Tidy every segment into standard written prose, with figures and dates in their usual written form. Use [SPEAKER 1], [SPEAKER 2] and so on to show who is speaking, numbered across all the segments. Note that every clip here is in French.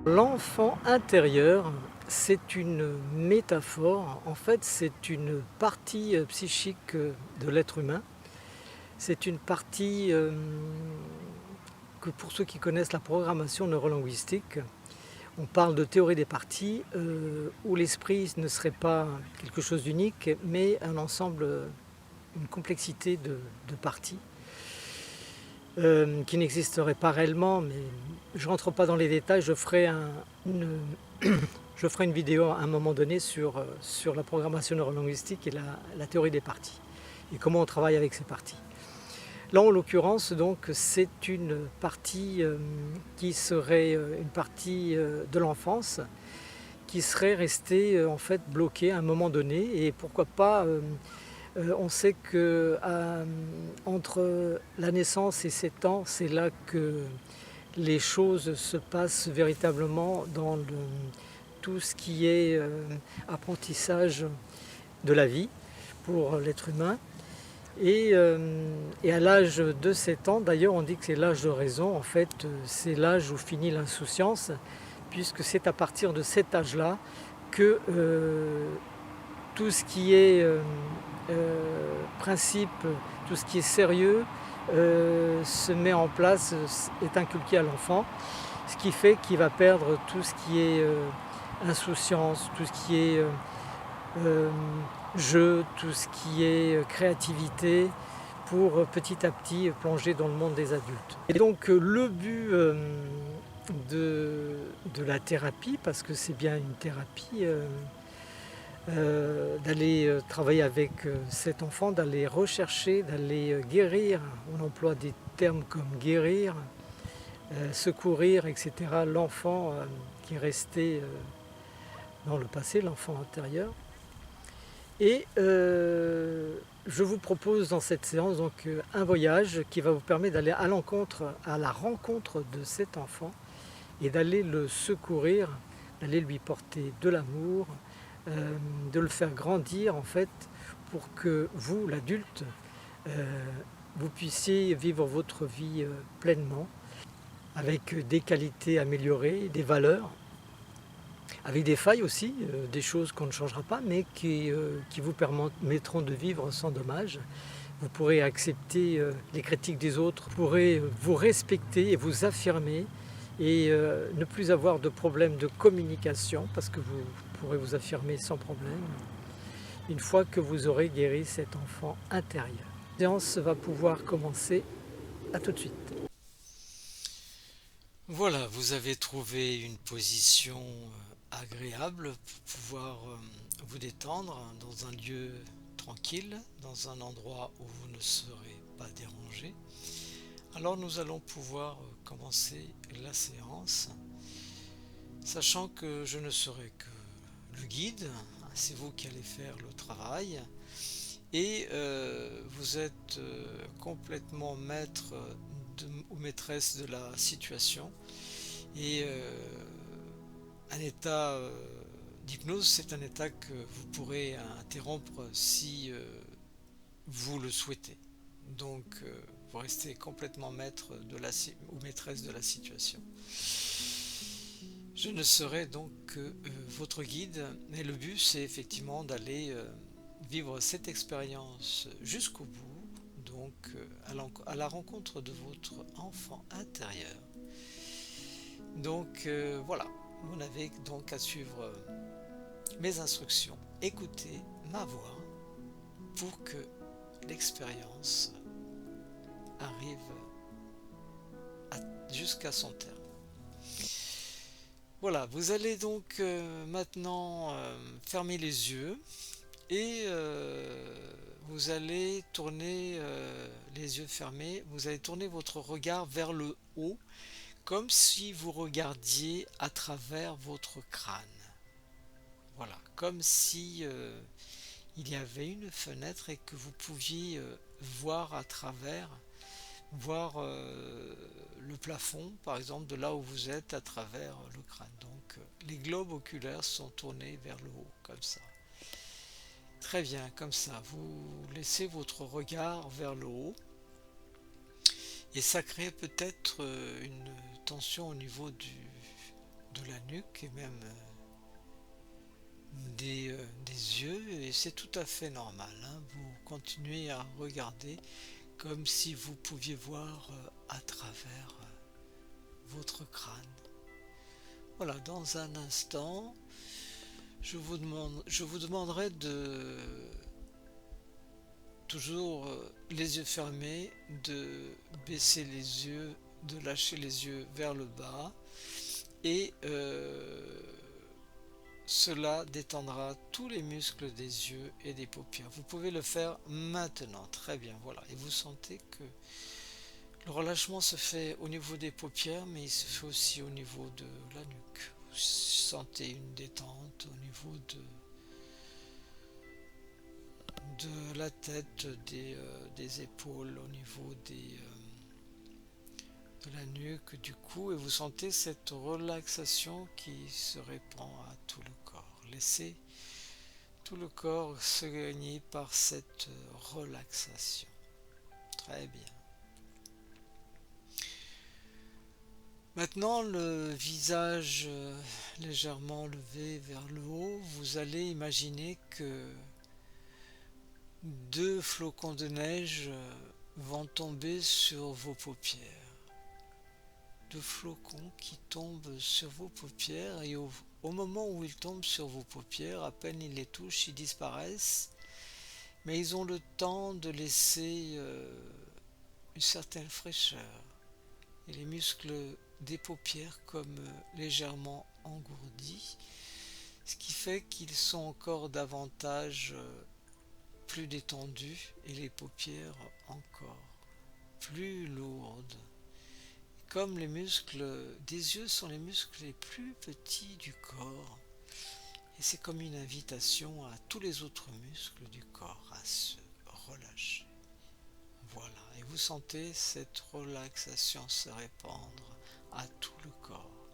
[SPEAKER 1] L'enfant intérieur, c'est une métaphore. En fait, c'est une partie psychique de l'être humain. C'est une partie que pour ceux qui connaissent la programmation neurolinguistique, on parle de théorie des parties où l'esprit ne serait pas quelque chose d'unique, mais un ensemble, une complexité de parties qui n'existerait pas réellement, mais je ne rentre pas dans les détails, je ferai une vidéo à un moment donné sur la programmation neurolinguistique et la théorie des parties et comment on travaille avec ces parties. Là, en l'occurrence, donc, c'est une partie qui serait une partie de l'enfance qui serait restée en fait bloquée à un moment donné et pourquoi pas. On sait que entre la naissance et 7 ans, c'est là que les choses se passent véritablement dans tout ce qui est apprentissage de la vie pour l'être humain. Et à l'âge de 7 ans, d'ailleurs on dit que c'est l'âge de raison, en fait c'est l'âge où finit l'insouciance, puisque c'est à partir de cet âge-là que tout ce qui est principe, tout ce qui est sérieux se met en place, est inculqué à l'enfant, ce qui fait qu'il va perdre tout ce qui est insouciance, tout ce qui est euh, jeu, tout ce qui est créativité, pour petit à petit plonger dans le monde des adultes. Et donc le but de la thérapie, parce que c'est bien une thérapie, d'aller travailler avec cet enfant, d'aller rechercher, d'aller guérir, on emploie des termes comme guérir, secourir, etc. L'enfant qui est resté dans le passé, l'enfant intérieur. Et je vous propose dans cette séance donc un voyage qui va vous permettre d'aller à la rencontre de cet enfant et d'aller le secourir, d'aller lui porter de l'amour, de le faire grandir en fait pour que vous, l'adulte, vous puissiez vivre votre vie pleinement avec des qualités améliorées, des valeurs, avec des failles aussi, des choses qu'on ne changera pas, mais qui vous permettront de vivre sans dommage. Vous pourrez accepter les critiques des autres, vous pourrez vous respecter et vous affirmer et ne plus avoir de problème de communication parce que vous pourrez vous affirmer sans problème une fois que vous aurez guéri cet enfant intérieur. La séance va pouvoir commencer. À tout de suite. Voilà, vous avez trouvé une position agréable pour pouvoir vous détendre dans un lieu tranquille, dans un endroit où vous ne serez pas dérangé. Alors nous allons pouvoir commencer la séance, sachant que je ne serai que le guide, c'est vous qui allez faire le travail, et vous êtes complètement maître ou maîtresse de la situation. Et un état d'hypnose, c'est un état que vous pourrez interrompre si vous le souhaitez. Donc vous restez complètement maître ou maîtresse de la situation. Je ne serai donc que votre guide, mais le but c'est effectivement d'aller vivre cette expérience jusqu'au bout, donc à la rencontre de votre enfant intérieur. Donc voilà, vous n'avez donc à suivre mes instructions, écouter ma voix pour que l'expérience arrive jusqu'à son terme. Voilà, vous allez donc maintenant fermer les yeux et vous allez tourner les yeux fermés, vous allez tourner votre regard vers le haut comme si vous regardiez à travers votre crâne. Voilà, comme si il y avait une fenêtre et que vous pouviez voir à travers, voir le plafond, par exemple, de là où vous êtes à travers le crâne. Donc les globes oculaires sont tournés vers le haut, comme ça. Très bien, comme ça, vous laissez votre regard vers le haut et ça crée peut-être une tension au niveau de la nuque et même des yeux, et c'est tout à fait normal, hein. Vous continuez à regarder comme si vous pouviez voir à travers votre crâne. Voilà, dans un instant, je vous demanderai de toujours les yeux fermés, de baisser les yeux, de lâcher les yeux vers le bas, et cela détendra tous les muscles des yeux et des paupières. Vous pouvez le faire maintenant. Très bien, voilà. Et vous sentez que le relâchement se fait au niveau des paupières, mais il se fait aussi au niveau de la nuque. Vous sentez une détente au niveau de la tête, des épaules, au niveau de la nuque, du cou, et vous sentez cette relaxation qui se répand à tout le corps. Laissez tout le corps se gagner par cette relaxation. Très bien. Maintenant, le visage légèrement levé vers le haut, vous allez imaginer que deux flocons de neige vont tomber sur vos paupières. Deux flocons qui tombent sur vos paupières, et au moment où ils tombent sur vos paupières, à peine ils les touchent, ils disparaissent, mais ils ont le temps de laisser une certaine fraîcheur, et les muscles des paupières comme légèrement engourdis, ce qui fait qu'ils sont encore davantage plus détendus, et les paupières encore plus lourdes. Comme les muscles des yeux sont les muscles les plus petits du corps, et c'est comme une invitation à tous les autres muscles du corps à se relâcher. Voilà, et vous sentez cette relaxation se répandre à tout le corps,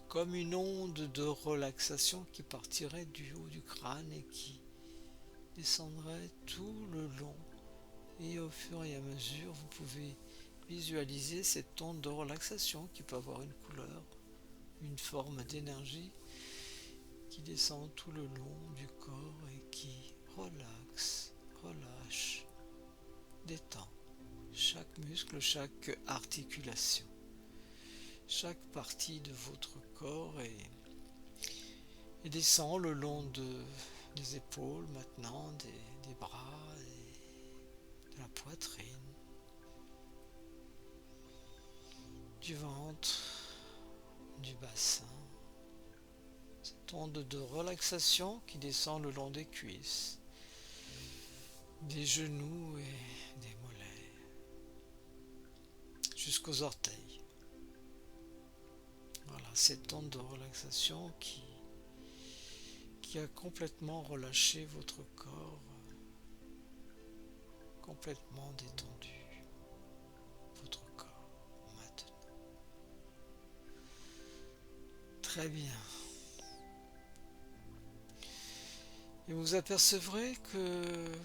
[SPEAKER 1] comme une onde de relaxation qui partirait du haut du crâne et qui descendrait tout le long. Et au fur et à mesure, vous pouvez visualiser cette onde de relaxation qui peut avoir une couleur, une forme d'énergie qui descend tout le long du corps et qui relaxe, relâche, détend chaque muscle, chaque articulation, chaque partie de votre corps, et descend le long des épaules maintenant, des bras, et de la poitrine, du ventre, du bassin. Cette onde de relaxation qui descend le long des cuisses, des genoux et des mollets, jusqu'aux orteils. Voilà, cette onde de relaxation qui a complètement relâché votre corps, complètement détendu votre corps maintenant. Très bien. Et vous apercevrez que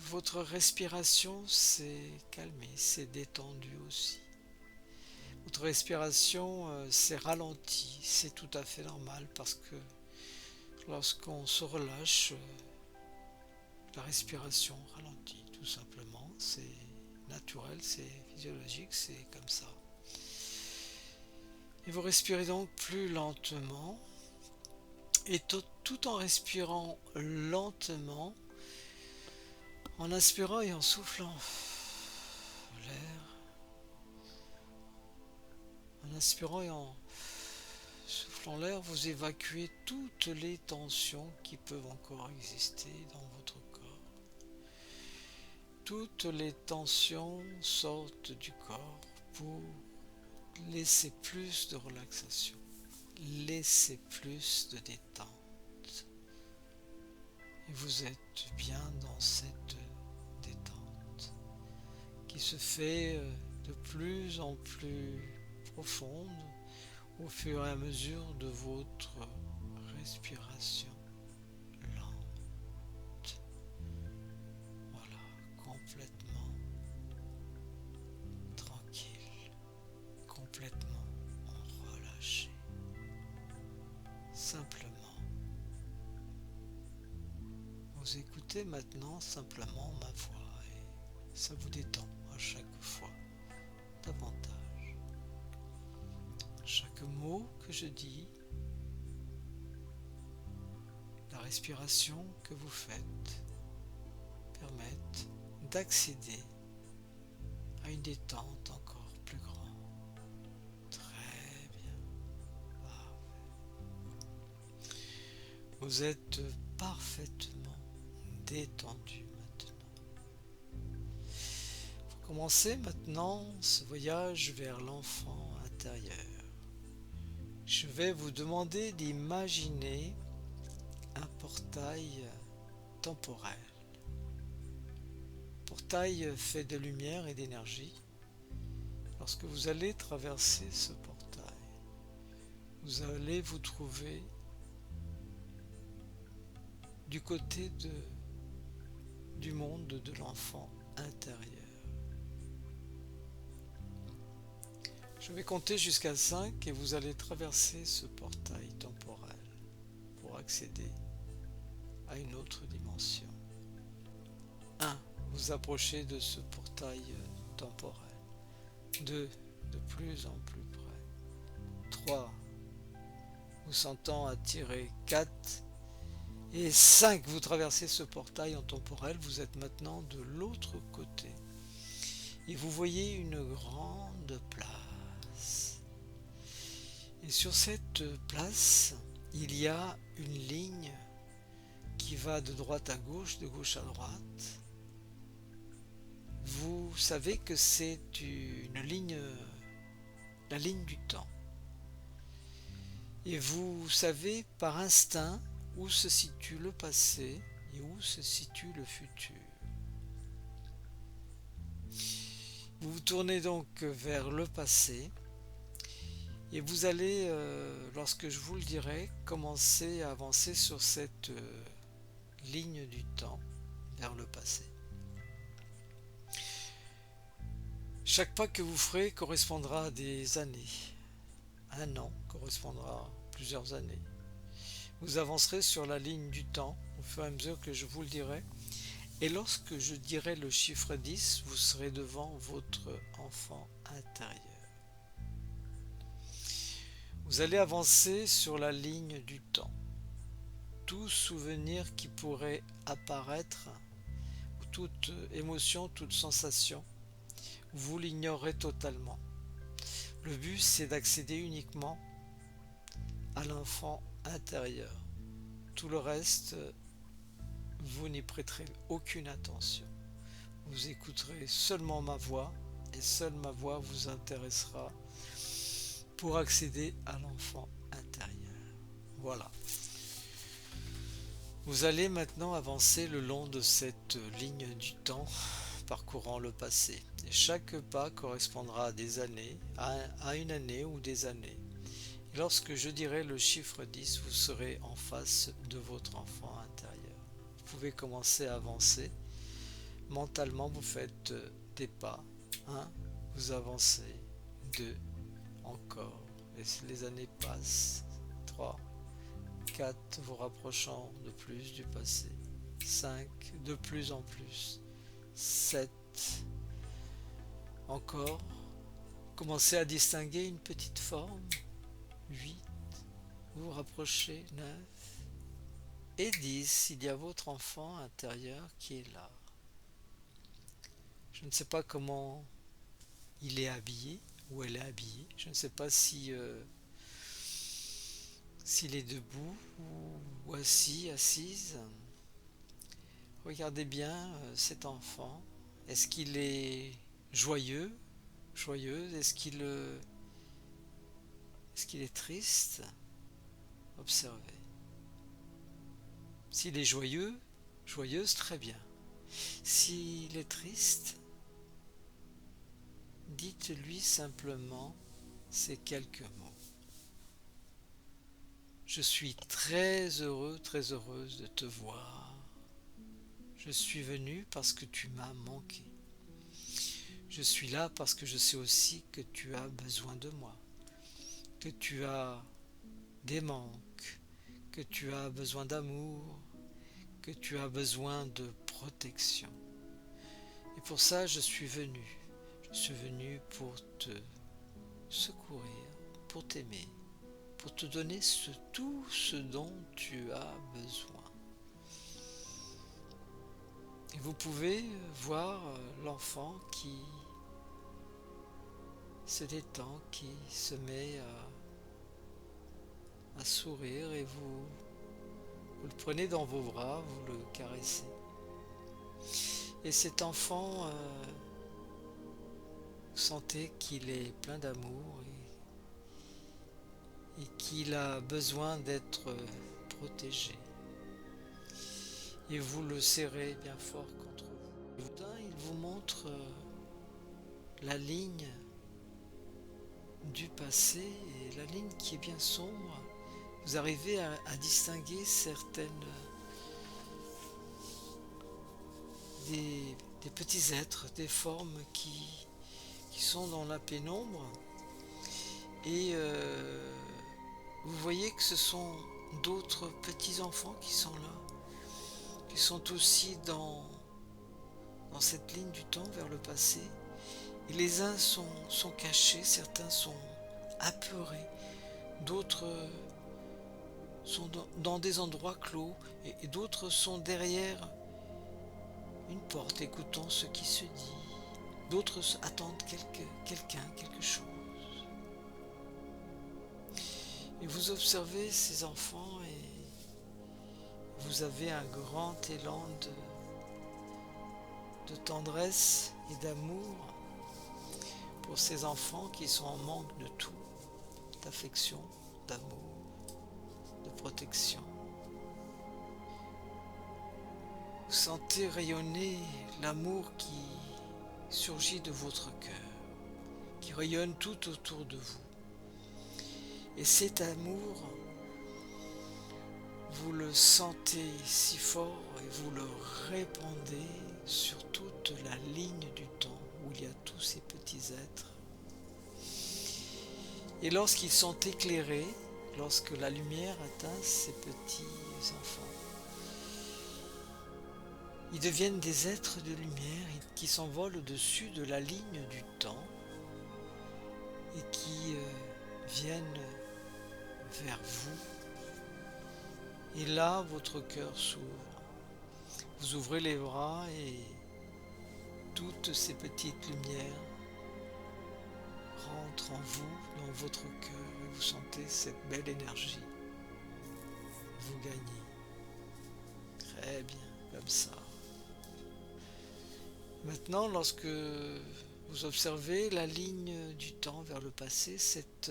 [SPEAKER 1] votre respiration s'est calmée, s'est détendue aussi. Votre respiration s'est ralentie, c'est tout à fait normal parce que lorsqu'on se relâche, la respiration ralentit tout simplement. C'est naturel, c'est physiologique, c'est comme ça. Et vous respirez donc plus lentement, et tout en respirant lentement, en inspirant et en soufflant l'air, en inspirant et en soufflant l'air, vous évacuez toutes les tensions qui peuvent encore exister dans votre corps. Toutes les tensions sortent du corps pour laisser plus de relaxation, laisser plus de détente. Et vous êtes bien dans cette détente qui se fait de plus en plus profonde au fur et à mesure de votre respiration lente. Voilà, complètement tranquille, complètement relâché.
[SPEAKER 2] Vous écoutez maintenant simplement ma voix et ça vous détend à chaque fois davantage. Chaque mot que je dis, la respiration que vous faites permettent d'accéder à une détente encore plus grande. Très bien. Vous êtes parfaitement détendu maintenant. Vous commencez maintenant ce voyage vers l'enfant intérieur. Je vais vous demander d'imaginer un portail temporel. Portail fait de lumière et d'énergie. Lorsque vous allez traverser ce portail, vous allez vous trouver du côté du monde de l'enfant intérieur. Je vais compter jusqu'à 5 et vous allez traverser ce portail temporel pour accéder à une autre dimension. 1. Vous approchez de ce portail temporel. 2. De plus en plus près. 3. Vous sentant attirer. 4. Et 5. Vous traversez ce portail en temporel. Vous êtes maintenant de l'autre côté. Et vous voyez une grande place. Et sur cette place, il y a une ligne qui va de droite à gauche, de gauche à droite. Vous savez que c'est une ligne, la ligne du temps. Et vous savez par instinct où se situe le passé et où se situe le futur. Vous vous tournez donc vers le passé et vous allez, lorsque je vous le dirai, commencer à avancer sur cette ligne du temps vers le passé. Chaque pas que vous ferez correspondra à des années. Un an correspondra à plusieurs années. Vous avancerez sur la ligne du temps au fur et à mesure que je vous le dirai. Et lorsque je dirai le chiffre 10, vous serez devant votre enfant intérieur. Vous allez avancer sur la ligne du temps. Tout souvenir qui pourrait apparaître, ou toute émotion, toute sensation, vous l'ignorez totalement. Le but, c'est d'accéder uniquement à l'enfant intérieur. Tout le reste, vous n'y prêterez aucune attention. Vous écouterez seulement ma voix et seule ma voix vous intéressera pour accéder à l'enfant intérieur. Voilà. Vous allez maintenant avancer le long de cette ligne du temps, parcourant le passé. Et chaque pas correspondra à des années, à une année ou des années. Et lorsque je dirai le chiffre 10, vous serez en face de votre enfant intérieur. Vous pouvez commencer à avancer. Mentalement, vous faites des pas. 1, vous avancez. 2, encore. Et les années passent. 3, 4, vous rapprochant de plus du passé. 5, de plus en plus. 7, encore. Commencez à distinguer une petite forme. 8, vous vous rapprochez. 9 et 10, il y a votre enfant intérieur qui est là. Je ne sais pas comment il est habillé ou elle est habillée. Je ne sais pas si s'il est debout ou assis, assise. Regardez bien cet enfant. Est-ce qu'il est joyeux, joyeuse? Est-ce qu'il est triste? Observez. S'il est joyeux, joyeuse, très bien. S'il est triste, dites-lui simplement ces quelques mots. Je suis très heureux, très heureuse de te voir. Je suis venu parce que tu m'as manqué. Je suis là parce que je sais aussi que tu as besoin de moi, que tu as des manques, que tu as besoin d'amour, que tu as besoin de protection. Et pour ça, je suis venu. Je suis venu pour te secourir, pour t'aimer, pour te donner tout ce dont tu as besoin. Et vous pouvez voir l'enfant qui se détend, qui se met à sourire et vous le prenez dans vos bras, vous le caressez. Et cet enfant, vous sentez qu'il est plein d'amour et qu'il a besoin d'être protégé. Et vous le serrez bien fort contre vous. Il vous montre la ligne du passé et la ligne qui est bien sombre. Vous arrivez à distinguer des petits êtres, des formes qui sont dans la pénombre. Et vous voyez que ce sont d'autres petits enfants qui sont là, qui sont aussi dans cette ligne du temps vers le passé. Et les uns sont cachés, certains sont apeurés, d'autres sont dans des endroits clos et d'autres sont derrière une porte écoutant ce qui se dit. D'autres attendent quelqu'un, quelque chose. Et vous observez ces enfants et vous avez un grand élan de tendresse et d'amour pour ces enfants qui sont en manque de tout, d'affection, d'amour, de protection. Vous sentez rayonner l'amour qui surgit de votre cœur, qui rayonne tout autour de vous. Et cet amour, vous le sentez si fort et vous le répandez sur toute la ligne du temps où il y a tous ces petits êtres. Et lorsqu'ils sont éclairés, lorsque la lumière atteint ces petits enfants, ils deviennent des êtres de lumière qui s'envolent au-dessus de la ligne du temps et qui viennent vers vous. Et là, votre cœur s'ouvre. Vous ouvrez les bras et toutes ces petites lumières rentrent en vous, dans votre cœur, et vous sentez cette belle énergie. Vous gagnez. Très bien, comme ça. Maintenant, lorsque vous observez la ligne du temps vers le passé, cette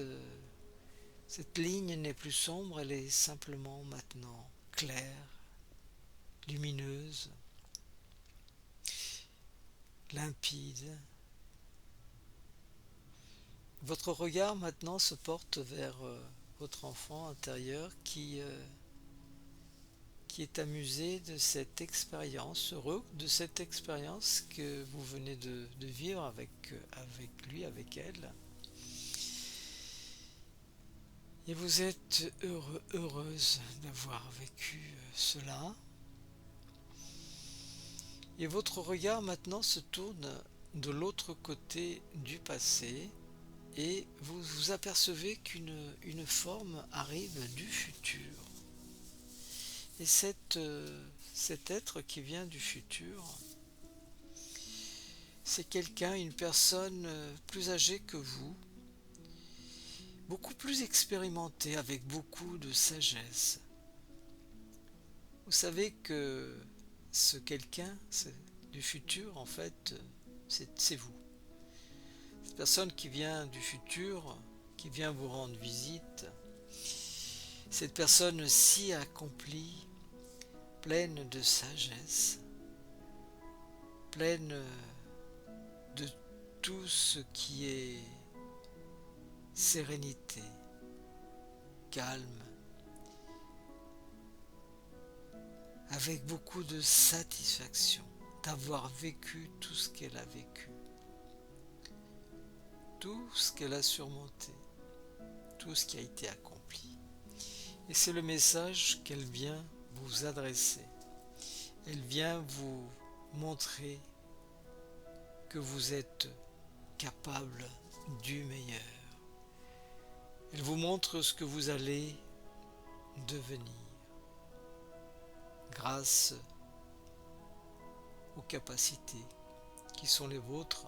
[SPEAKER 2] ligne n'est plus sombre, elle est simplement maintenant claire, lumineuse, limpide. Votre regard maintenant se porte vers votre enfant intérieur qui est amusé de cette expérience, heureux de cette expérience que vous venez de vivre avec lui, avec elle. Et vous êtes heureuse d'avoir vécu cela. Et votre regard maintenant se tourne de l'autre côté du passé et vous vous apercevez qu'une forme arrive du futur. Et cet être qui vient du futur, c'est quelqu'un, une personne plus âgée que vous, beaucoup plus expérimenté, avec beaucoup de sagesse. Vous savez que ce quelqu'un du futur, en fait, c'est vous. Cette personne qui vient du futur, qui vient vous rendre visite, cette personne si accomplie, pleine de sagesse, pleine de tout ce qui est sérénité, calme, avec beaucoup de satisfaction d'avoir vécu tout ce qu'elle a vécu, tout ce qu'elle a surmonté, tout ce qui a été accompli. Et c'est le message qu'elle vient vous adresser. Elle vient vous montrer que vous êtes capable du meilleur. Elle vous montre ce que vous allez devenir grâce aux capacités qui sont les vôtres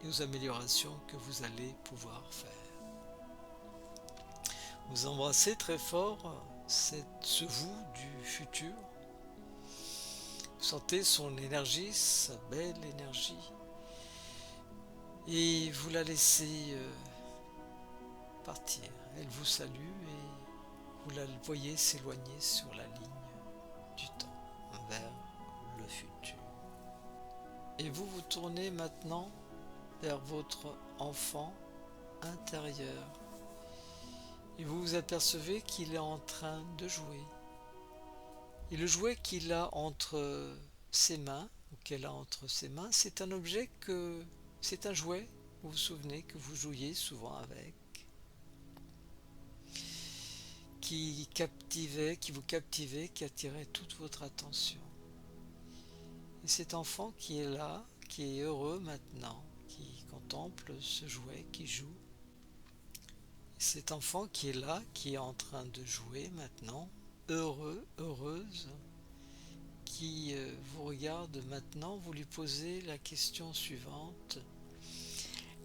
[SPEAKER 2] et aux améliorations que vous allez pouvoir faire. Vous embrassez très fort ce vous du futur. Vous sentez son énergie, sa belle énergie, et vous la laissez partir. Elle vous salue et vous la voyez s'éloigner sur la ligne du temps vers le futur. Et vous vous tournez maintenant vers votre enfant intérieur et vous vous apercevez qu'il est en train de jouer. Et le jouet qu'il a entre ses mains, ou qu'elle a entre ses mains, c'est un objet c'est un jouet, vous vous souvenez, que vous jouiez souvent avec, qui vous captivait, qui attirait toute votre attention. Et cet enfant qui est là, qui est heureux maintenant, qui contemple ce jouet, qui joue, cet enfant qui est là, qui est en train de jouer maintenant, heureux, heureuse, qui vous regarde maintenant, vous lui posez la question suivante.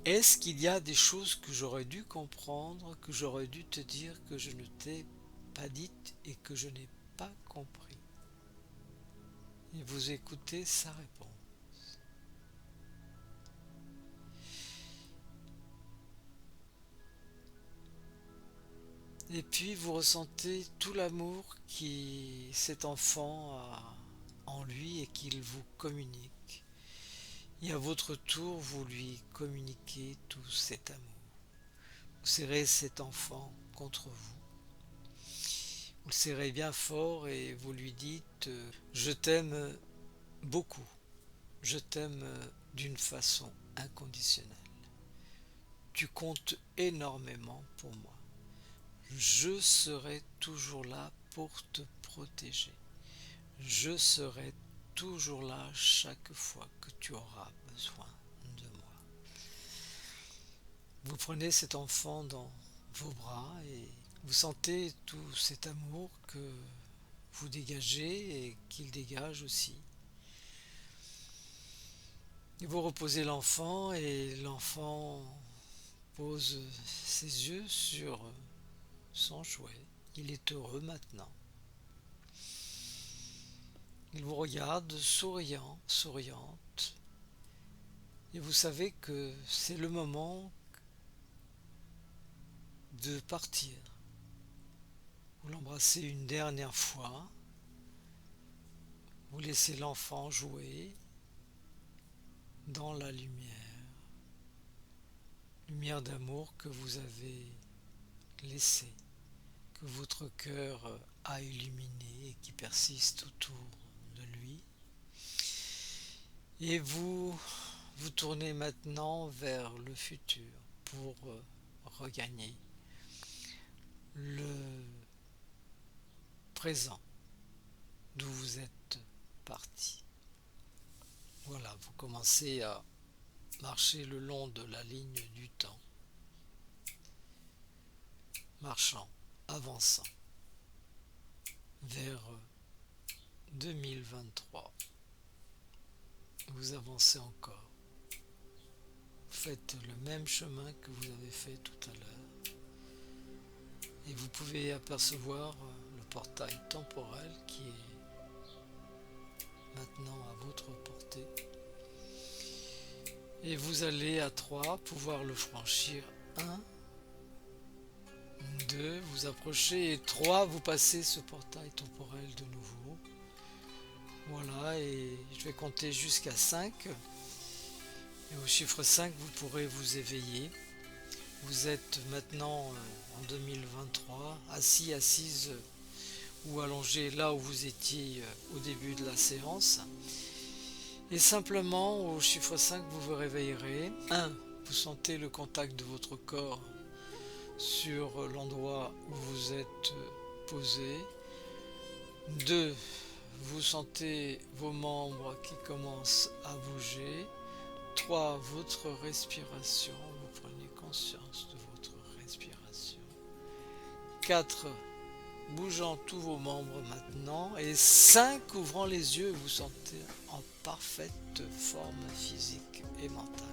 [SPEAKER 2] Est-ce qu'il y a des choses que j'aurais dû comprendre, que j'aurais dû te dire, que je ne t'ai pas dites et que je n'ai pas compris? Et vous écoutez sa réponse. Et puis vous ressentez tout l'amour qui cet enfant a en lui et qu'il vous communique. Et à votre tour, vous lui communiquez tout cet amour. Vous serrez cet enfant contre vous. Vous le serrez bien fort et vous lui dites « Je t'aime beaucoup. Je t'aime d'une façon inconditionnelle. Tu comptes énormément pour moi. Je serai toujours là pour te protéger. Je serai toujours là chaque fois que tu auras besoin de moi. » Vous prenez cet enfant dans vos bras et vous sentez tout cet amour que vous dégagez et qu'il dégage aussi. Et vous reposez l'enfant et l'enfant pose ses yeux sur son jouet. Il est heureux maintenant. Il vous regarde souriant, souriante. Et vous savez que c'est le moment de partir. Vous l'embrassez une dernière fois. Vous laissez l'enfant jouer dans la lumière. Lumière d'amour que vous avez laissée, que votre cœur a illuminé et qui persiste autour de lui. Et vous vous tournez maintenant vers le futur pour regagner le présent d'où vous êtes parti. Voilà, vous commencez à marcher le long de la ligne du temps, marchant, avançant vers 2023. Vous avancez encore. Vous faites le même chemin que vous avez fait tout à l'heure. Et vous pouvez apercevoir le portail temporel qui est maintenant à votre portée. Et vous allez à 3 pouvoir le franchir. 1, 2, vous approchez et 3, vous passez ce portail temporel de nouveau. Voilà, et je vais compter jusqu'à 5. Et au chiffre 5, vous pourrez vous éveiller. Vous êtes maintenant en 2023, assis, assise ou allongé là où vous étiez au début de la séance. Et simplement, au chiffre 5, vous vous réveillerez. 1, vous sentez le contact de votre corps sur l'endroit où vous êtes posé. 2, vous sentez vos membres qui commencent à bouger. 3, votre respiration, vous prenez conscience de votre respiration. 4, bougeant tous vos membres maintenant. Et 5, ouvrant les yeux, vous sentez en parfaite forme physique et mentale.